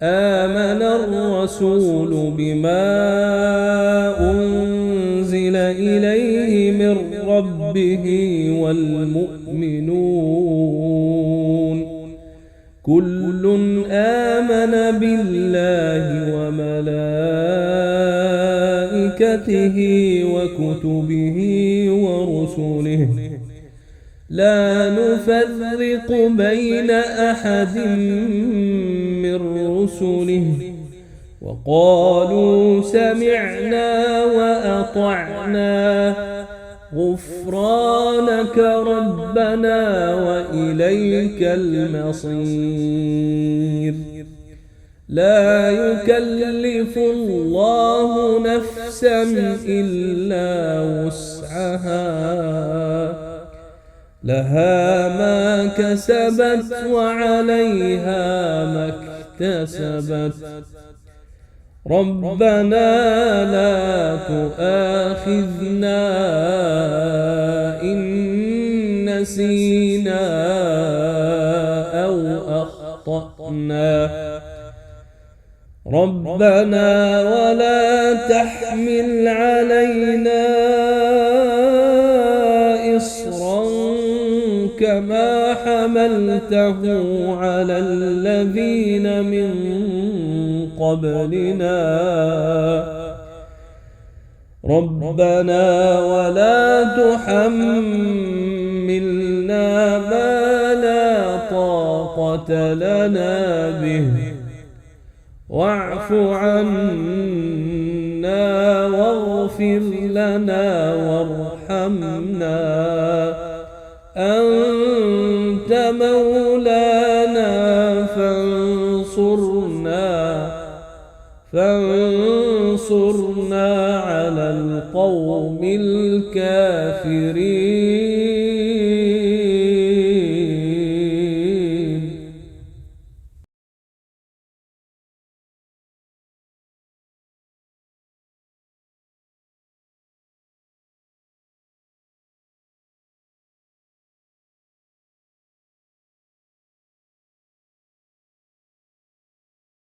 آمن الرسول بما أنزل إليه من ربه والمؤمنون كل آمن بالله وملائكته وكتبه ورسله لا نفرق بين أحد من رسله وقالوا سمعنا وأطعنا غفرانك ربنا وإليك المصير لا يكلف الله نفسا إلا وسعها لها ما كسبت وعليها ما اكتسبت ربنا لا تؤاخذنا إن نسينا أو أخطأنا ربنا ولا تحمل علينا إصرا كما حملته على الذين من قبلنا ربنا ولا تحملنا ما لا طاقة لنا به واعف عنا واغفر لنا وارحمنا أنت مولانا فانصرنا على القوم الكافرين.